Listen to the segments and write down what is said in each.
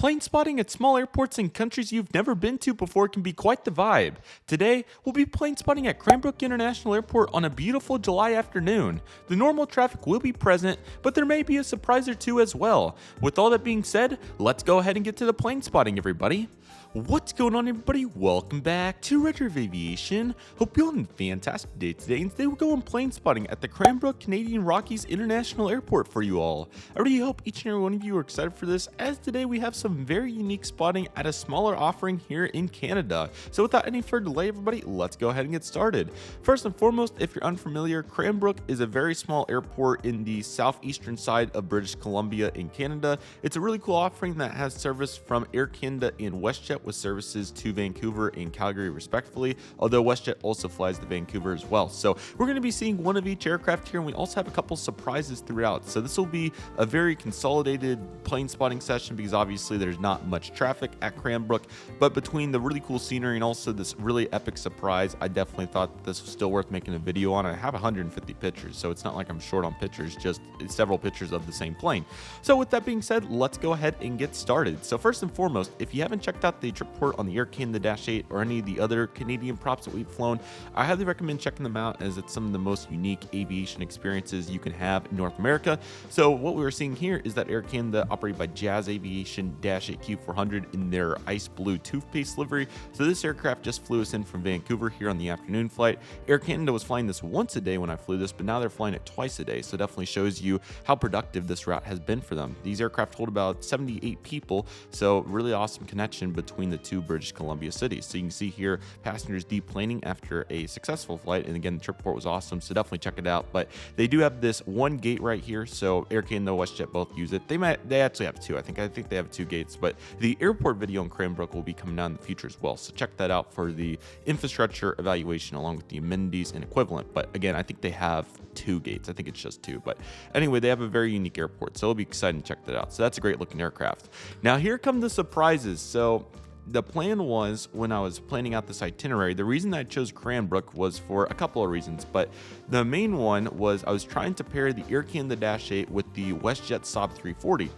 Plane spotting at small airports in countries you've never been to before can be quite the vibe. Today, we'll be plane spotting at Cranbrook International Airport on a beautiful July afternoon. The normal traffic will be present, but there may be a surprise or two as well. With all that being said, let's go ahead and get to the plane spotting, everybody. What's going on, everybody? Welcome back to Redriveraviation. Hope you're having a fantastic day today. And today we're going plane spotting at the Cranbrook Canadian Rockies International Airport for you all. I really hope each and every one of you are excited for this, as today we have some very unique spotting at a smaller offering here in Canada. So without any further delay, everybody, let's go ahead and get started. First and foremost, if you're unfamiliar, Cranbrook is a very small airport in the southeastern side of British Columbia in Canada. It's a really cool offering that has service from Air Canada and WestJet, with services to Vancouver and Calgary respectively, although WestJet also flies to Vancouver as well. So we're going to be seeing one of each aircraft here, and we also have a couple surprises throughout. So this will be a very consolidated plane spotting session because obviously there's not much traffic at Cranbrook, but between the really cool scenery and also this really epic surprise, I definitely thought that this was still worth making a video on. I have 150 pictures, so it's not like I'm short on pictures, just several pictures of the same plane. So with that being said, let's go ahead and get started. So first and foremost, if you haven't checked out the trip report on the Air Canada Dash 8 or any of the other Canadian props that we've flown, I highly recommend checking them out, as it's some of the most unique aviation experiences you can have in North America. So what we were seeing here is that Air Canada, operated by Jazz Aviation Dash 8 Q400 in their ice blue toothpaste livery. So this aircraft just flew us in from Vancouver here on the afternoon flight. Air Canada was flying this once a day when I flew this, but now they're flying it twice a day. So definitely shows you how productive this route has been for them. These aircraft hold about 78 people, so really awesome connection between the two British Columbia cities. So you can see here passengers deplaning after a successful flight, and again the trip report was awesome, so definitely check it out. But they do have this one gate right here, so Air Canada and WestJet both use it. They actually have two. I think they have two gates, but the airport video in Cranbrook will be coming down in the future as well, so check that out for the infrastructure evaluation along with the amenities and equivalent. But again, I think they have two gates. I think it's just two, but anyway, they have a very unique airport, so it'll be exciting to check that out. So that's a great looking aircraft. Now here come the surprises. So the plan was, when I was planning out this itinerary, the reason I chose Cranbrook was for a couple of reasons, but the main one was I was trying to pair the Air Canada Dash 8 with the WestJet Saab 340.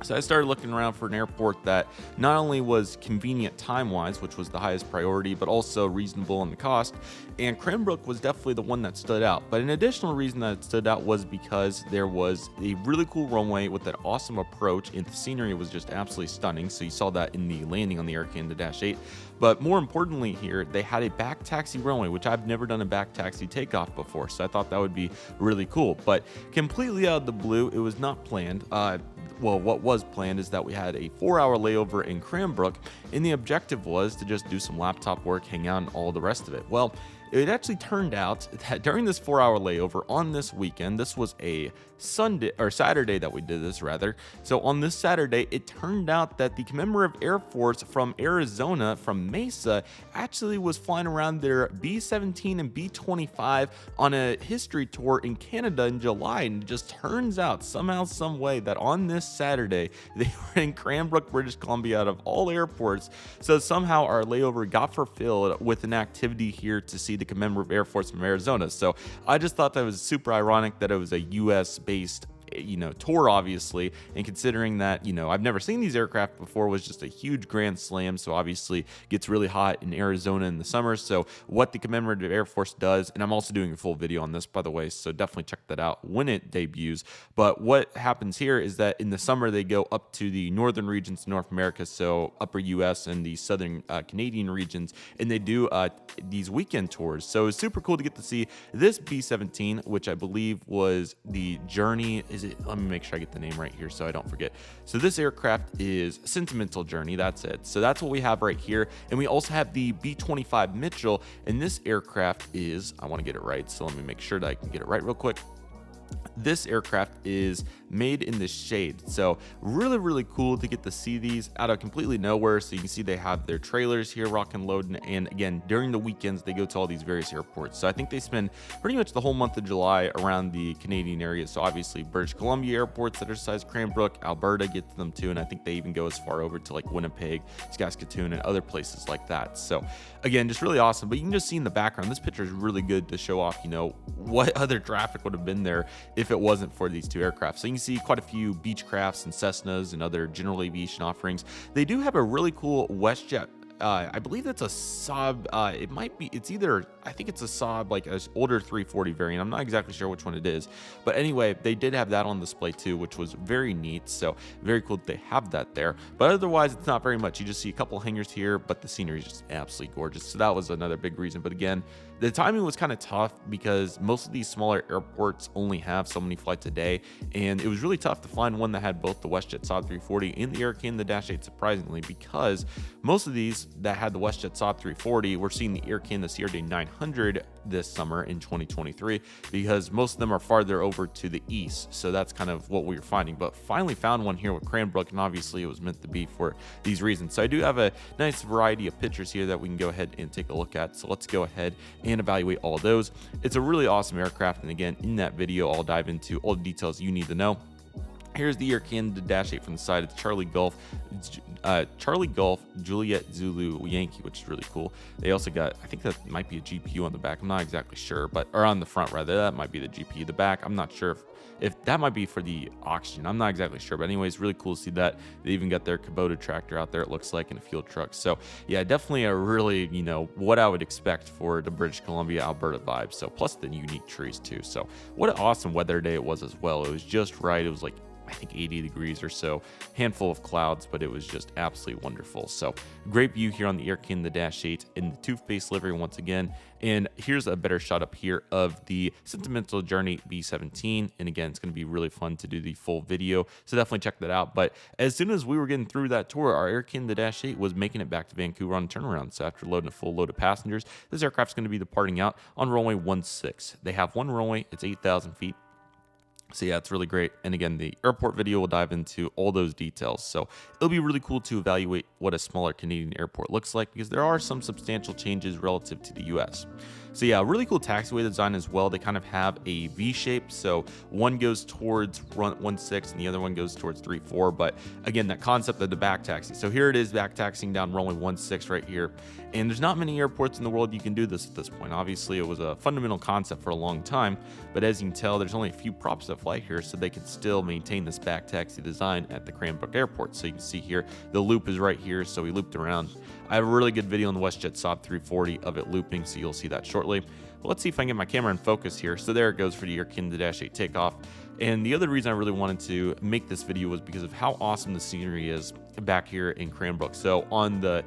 So I started looking around for an airport that not only was convenient time-wise, which was the highest priority, but also reasonable in the cost. And Cranbrook was definitely the one that stood out. But an additional reason that it stood out was because there was a really cool runway with that awesome approach, and the scenery was just absolutely stunning. So you saw that in the landing on the Air Canada Dash 8. But more importantly here, they had a back taxi runway, which I've never done a back taxi takeoff before. So I thought that would be really cool. But completely out of the blue, it was not planned. Well, what was planned is that we had a 4-hour layover in Cranbrook, and the objective was to just do some laptop work, hang out, and all the rest of it. Well, it actually turned out that during this 4-hour layover on this weekend, this was a Saturday that we did this rather. So on this Saturday, it turned out that the Commemorative Air Force from Arizona, from Mesa, actually was flying around their B-17 and B-25 on a history tour in Canada in July. And it just turns out somehow, some way, that on this Saturday, they were in Cranbrook, British Columbia, out of all airports. So somehow our layover got fulfilled with an activity here to see the Commemorative Air Force from Arizona. So I just thought that was super ironic that it was a US based tour, obviously, and considering that I've never seen these aircraft before, was just a huge grand slam. So obviously gets really hot in Arizona in the summer. So what the Commemorative Air Force does, and I'm also doing a full video on this, by the way, so definitely check that out when it debuts. But what happens here is that in the summer they go up to the northern regions of North America, so upper US and the southern Canadian regions, and they do these weekend tours. So it's super cool to get to see this B-17, which I believe was the Journey. Let me make sure I get the name right here so I don't forget. So this aircraft is Sentimental Journey. That's it. So that's what we have right here. And we also have the B-25 Mitchell. And this aircraft is, I want to get it right, so let me make sure that I can get it right real quick. This aircraft is made in the shade, so really cool to get to see these out of completely nowhere. So you can see they have their trailers here rocking loading, and again during the weekends they go to all these various airports. So I think they spend pretty much the whole month of July around the Canadian area. So obviously British Columbia airports that are size Cranbrook, Alberta get to them too, and I think they even go as far over to like Winnipeg, Saskatoon, and other places like that. So again, just really awesome. But you can just see in the background, this picture is really good to show off what other traffic would have been there if it wasn't for these two aircraft. So you can see quite a few Beechcrafts and Cessnas and other general aviation offerings. They do have a really cool WestJet. I believe that's a Saab. It's either, I think it's a Saab, like an older 340 variant. I'm not exactly sure which one it is. But anyway, they did have that on display too, which was very neat. So very cool that they have that there. But otherwise, it's not very much. You just see a couple hangars here, but the scenery is just absolutely gorgeous. So that was another big reason. But again, the timing was kind of tough because most of these smaller airports only have so many flights a day. And it was really tough to find one that had both the WestJet Saab 340 and the Air Canada Dash 8, surprisingly, because most of these that had the WestJet Saab 340, we're seeing the Air Canada CRJ 900 this summer in 2023, because most of them are farther over to the east. So that's kind of what we were finding, but finally found one here with Cranbrook, and obviously it was meant to be for these reasons. So I do have a nice variety of pictures here that we can go ahead and take a look at. So let's go ahead and evaluate all of those. It's a really awesome aircraft, and again, in that video I'll dive into all the details you need to know. Here's the Air Canada Dash 8 from the side. It's Charlie Golf, Juliet Zulu Yankee, which is really cool. They also got, I think that might be a GPU on the back. I'm not exactly sure, or on the front rather. That might be the GPU. The back, I'm not sure if that might be for the oxygen. I'm not exactly sure, but anyways, really cool to see that. They even got their Kubota tractor out there, it looks like, in a field truck. So yeah, definitely a really, what I would expect for the British Columbia, Alberta vibe. So plus the unique trees too. So what an awesome weather day it was as well. It was just right. It was like, I think 80 degrees or so, handful of clouds, but it was just absolutely wonderful. So great view here on the Air Canada Dash 8 in the tooth-based livery once again. And here's a better shot up here of the Sentimental Journey B-17. And again, it's going to be really fun to do the full video, so definitely check that out. But as soon as we were getting through that tour, our Air Canada Dash 8 was making it back to Vancouver on turnaround. So after loading a full load of passengers, this aircraft's going to be departing out on runway 16. They have one runway, it's 8,000 feet. So yeah, it's really great. And again, the airport video will dive into all those details. So it'll be really cool to evaluate what a smaller Canadian airport looks like, because there are some substantial changes relative to the US. So yeah, really cool taxiway design as well. They kind of have a V shape. So one goes towards 16 and the other one goes towards 34. But again, that concept of the back taxi. So here it is, back taxiing down runway 16 right here. And there's not many airports in the world you can do this at this point. Obviously, it was a fundamental concept for a long time, but as you can tell, there's only a few props that fly here, so they can still maintain this back taxi design at the Cranbrook Airport. So you can see here, the loop is right here, so we looped around. I have a really good video on the WestJet Saab 340 of it looping, so you'll see that shortly. But let's see if I can get my camera in focus here. So there it goes for the Air Canada Dash 8 takeoff. And the other reason I really wanted to make this video was because of how awesome the scenery is back here in Cranbrook. So on the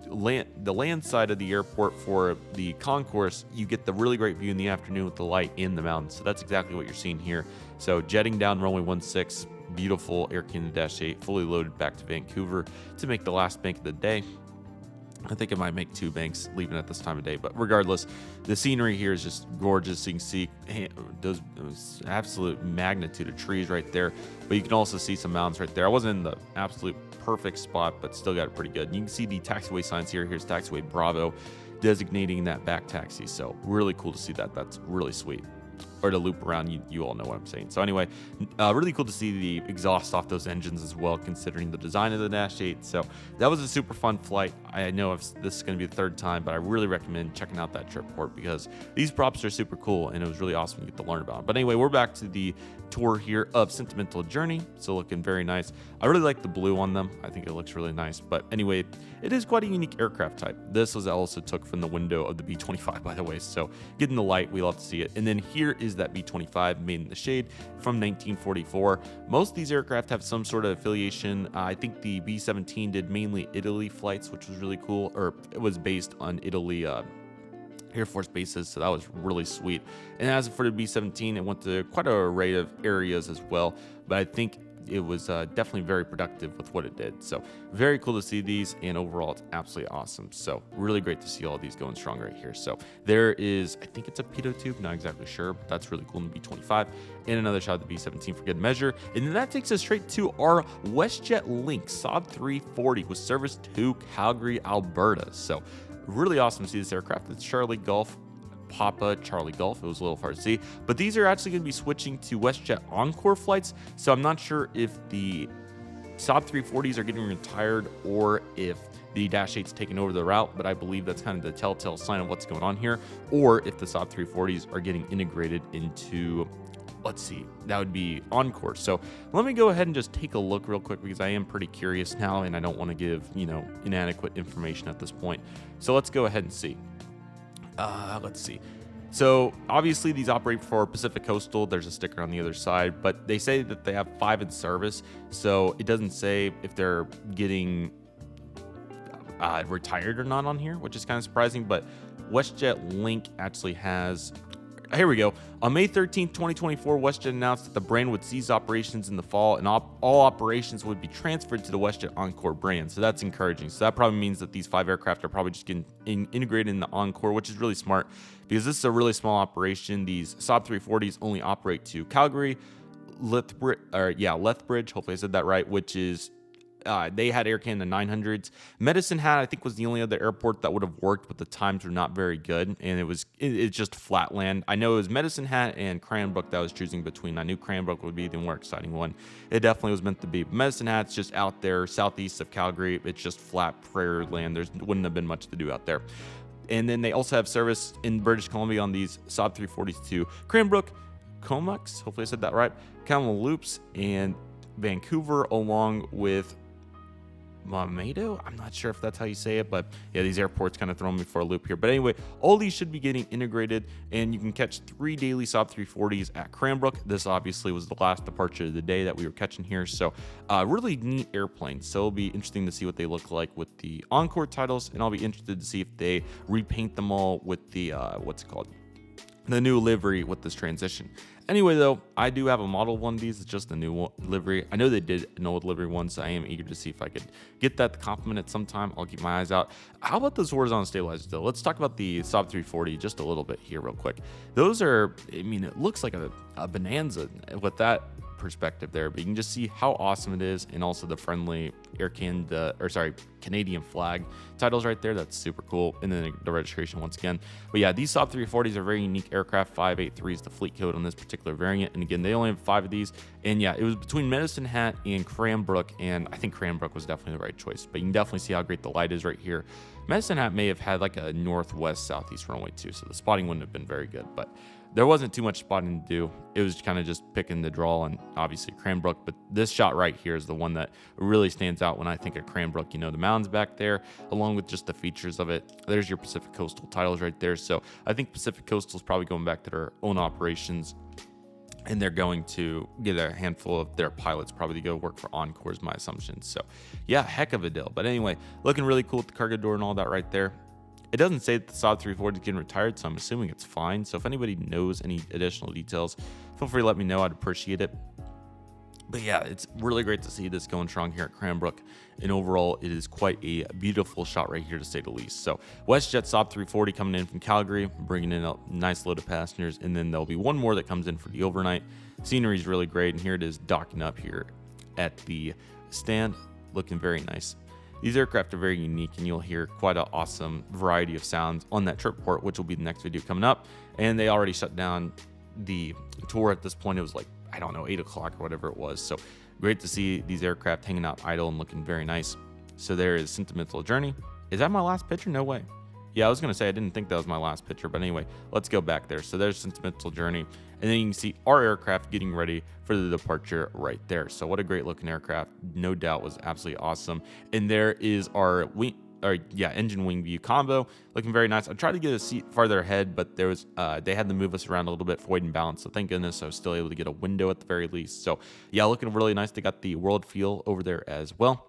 land side of the airport for the concourse, you get the really great view in the afternoon with the light in the mountains. So that's exactly what you're seeing here. So jetting down runway 16, beautiful Air Canada Dash 8, fully loaded back to Vancouver to make the last bank of the day. I think it might make 2 banks leaving at this time of day, but regardless, the scenery here is just gorgeous. So you can see those absolute magnitude of trees right there, but you can also see some mountains right there. I wasn't in the absolute perfect spot, but still got it pretty good. And you can see the taxiway signs here. Here's taxiway Bravo, designating that back taxi. So really cool to see that. That's really sweet. Or to loop around, you all know what I'm saying. So anyway, really cool to see the exhaust off those engines as well, considering the design of the Dash 8. So that was a super fun flight. I know this is going to be the 3rd time, but I really recommend checking out that trip port, because these props are super cool and it was really awesome to get to learn about it. But anyway, we're back to the tour here of Sentimental Journey. So looking very nice. I really like the blue on them. I think it looks really nice. But anyway, it is quite a unique aircraft type. This was also took from the window of the B-25, by the way. So getting the light, we love to see it. And then here is that B-25 made in the shade from 1944. Most of these aircraft have some sort of affiliation. I think the B-17 did mainly Italy flights, which was really cool, or it was based on Italy Air Force bases, so that was really sweet. And as for the B-17, it went to quite an array of areas as well, but I think it was definitely very productive with what it did. So very cool to see these, and overall it's absolutely awesome. So really great to see all these going strong right here. So there is, I think it's a pitot tube, not exactly sure, but that's really cool in the B-25. And another shot of the B-17 for good measure. And then that takes us straight to our WestJet Link Saab 340 with service to Calgary, Alberta. So really awesome to see this aircraft. It's Charlie Golf Papa Charlie Golf. It was a little hard to see, but these are actually going to be switching to WestJet Encore flights. So I'm not sure if the Saab 340s are getting retired or if the Dash 8's taking over the route, but I believe that's kind of the telltale sign of what's going on here, or if the Saab 340s are getting integrated into let's see, that would be Encore. So let me go ahead and just take a look real quick because I am pretty curious now and I don't want to give, inadequate information at this point. So let's go ahead and see. Let's see. So obviously these operate for Pacific Coastal. There's a sticker on the other side, but they say that they have 5 in service. So it doesn't say if they're getting retired or not on here, which is kind of surprising. But WestJet Link actually has, here we go. On May 13th, 2024, WestJet announced that the brand would cease operations in the fall and all operations would be transferred to the WestJet Encore brand. So that's encouraging. So that probably means that these 5 aircraft are probably just getting integrated in the Encore, which is really smart because this is a really small operation. These Saab 340s only operate to Calgary, Lethbridge, hopefully I said that right, which is they had Air Canada 900s. Medicine Hat, I think, was the only other airport that would have worked, but the times were not very good, and it's just flat land. I know it was Medicine Hat and Cranbrook that I was choosing between. I knew Cranbrook would be the more exciting one. It definitely was meant to be. Medicine Hat's just out there southeast of Calgary. It's just flat prairie land. There wouldn't have been much to do out there. And then they also have service in British Columbia on these Saab 340s to Cranbrook, Comox, hopefully I said that right, Kamloops, and Vancouver, along with Mamado. I'm not sure if that's how you say it, but yeah, these airports kind of throw me for a loop here. But anyway, all these should be getting integrated, and you can catch 3 daily Saab 340s at Cranbrook. This obviously was the last departure of the day that we were catching here, so really neat airplanes. So it'll be interesting to see what they look like with the Encore titles, and I'll be interested to see if they repaint them all with the the new livery with this transition. Anyway, though, I do have a model of one of these. It's just a new livery. I know they did an old livery one, so I am eager to see if I could get that to compliment it sometime. I'll keep my eyes out. How about those horizontal stabilizers, though? Let's talk about the Saab 340 just a little bit here real quick. Those are, it looks like a bonanza with that perspective there, but you can just see how awesome it is, and also the friendly Canadian flag titles right there. That's super cool. And then the registration once again. But yeah, these Saab 340s are very unique aircraft. 583 is the fleet code on this particular variant, and again, they only have 5 of these. And yeah, it was between Medicine Hat and Cranbrook, and I think Cranbrook was definitely the right choice, but you can definitely see how great the light is right here. Medicine Hat may have had like a northwest southeast runway too, so the spotting wouldn't have been very good, but there wasn't too much spotting to do. It was kind of just picking the draw, and obviously Cranbrook. But this shot right here is the one that really stands out when I think of Cranbrook. The mountains back there, along with just the features of it. There's your Pacific Coastal titles right there. So I think Pacific Coastal is probably going back to their own operations, and they're going to get a handful of their pilots probably to go work for Encore is my assumption. So yeah, heck of a deal. But anyway, looking really cool with the cargo door and all that right there. It doesn't say that the Saab 340 is getting retired, so I'm assuming it's fine. So if anybody knows any additional details, feel free to let me know. I'd appreciate it. But yeah, it's really great to see this going strong here at Cranbrook. And overall, it is quite a beautiful shot right here, to say the least. So WestJet Saab 340 coming in from Calgary, bringing in a nice load of passengers. And then there'll be one more that comes in for the overnight. Scenery is really great. And here it is docking up here at the stand, looking very nice. These aircraft are very unique, and you'll hear quite an awesome variety of sounds on that trip port, which will be the next video coming up. And they already shut down the tour at this point. It was like, I don't know, 8 o'clock or whatever it was. So great to see these aircraft hanging out idle and looking very nice. So there is Sentimental Journey. Is that my last picture? No way. Yeah, I was going to say I didn't think that was my last picture, but anyway, let's go back there. So there's Sentimental Journey, and then you can see our aircraft getting ready for the departure right there. So what a great looking aircraft. No doubt was absolutely awesome. And there is our engine wing view combo, looking very nice. I tried to get a seat farther ahead, but there was they had to move us around a little bit for weight and balance. So thank goodness I was still able to get a window at the very least. So yeah, looking really nice. They got the world feel over there as well.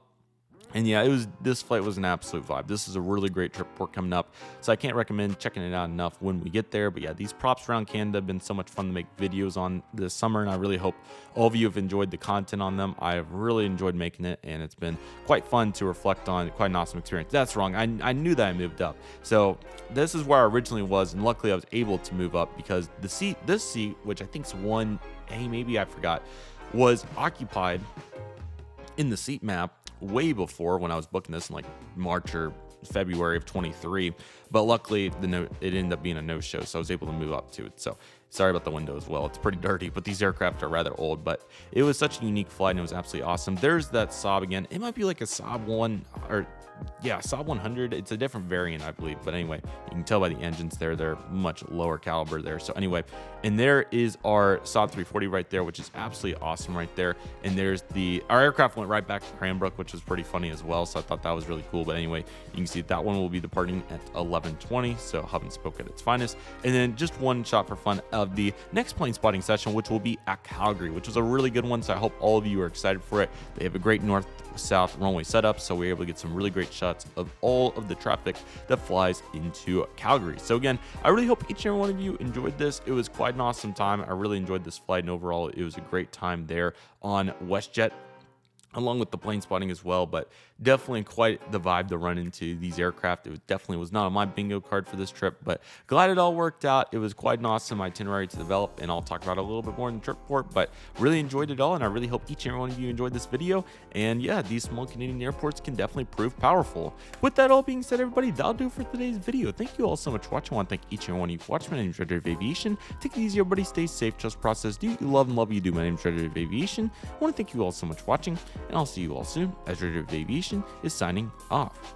And yeah, this flight was an absolute vibe. This is a really great trip port coming up, so I can't recommend checking it out enough when we get there. But yeah, these props around Canada have been so much fun to make videos on this summer, and I really hope all of you have enjoyed the content on them. I have really enjoyed making it, and it's been quite fun to reflect on. Quite an awesome experience. That's wrong. I knew that I moved up. So this is where I originally was, and luckily I was able to move up because this seat, which I think is 1A, maybe I forgot, was occupied in the seat map way before when I was booking this in like March or February of 23, but luckily it ended up being a no-show, so I was able to move up to it. So Sorry about the window as well. It's pretty dirty, but these aircraft are rather old, but it was such a unique flight and it was absolutely awesome. There's that Saab again. It might be like a Saab 1 or yeah, Saab 100. It's a different variant, I believe. But anyway, you can tell by the engines there, they're much lower caliber there. So anyway, and there is our Saab 340 right there, which is absolutely awesome right there. And there's our aircraft went right back to Cranbrook, which was pretty funny as well. So I thought that was really cool. But anyway, you can see that one will be departing at 11:20. So hub and spoke at its finest. And then just one shot for fun of the next plane spotting session, which will be at Calgary, which was a really good one. So I hope all of you are excited for it. They have a great north-south runway setup, so we're able to get some really great shots of all of the traffic that flies into Calgary. So again, I really hope each and every one of you enjoyed this. It was quite an awesome time. I really enjoyed this flight, and overall it was a great time there on WestJet, along with the plane spotting as well. But definitely quite the vibe to run into these aircraft. It definitely was not on my bingo card for this trip, but glad it all worked out. It was quite an awesome itinerary to develop, and I'll talk about it a little bit more in the trip report, but really enjoyed it all, and I really hope each and every one of you enjoyed this video. And yeah, these small Canadian airports can definitely prove powerful. With that all being said, everybody, that'll do for today's video. Thank you all so much for watching. I want to thank each and every one of you for watching. My name is Redriveraviation. Take it easy, everybody. Stay safe, trust process. Do you love and love you do. My name is Redriveraviation. I want to thank you all so much for watching, and I'll see you all soon as Redriveraviation is signing off.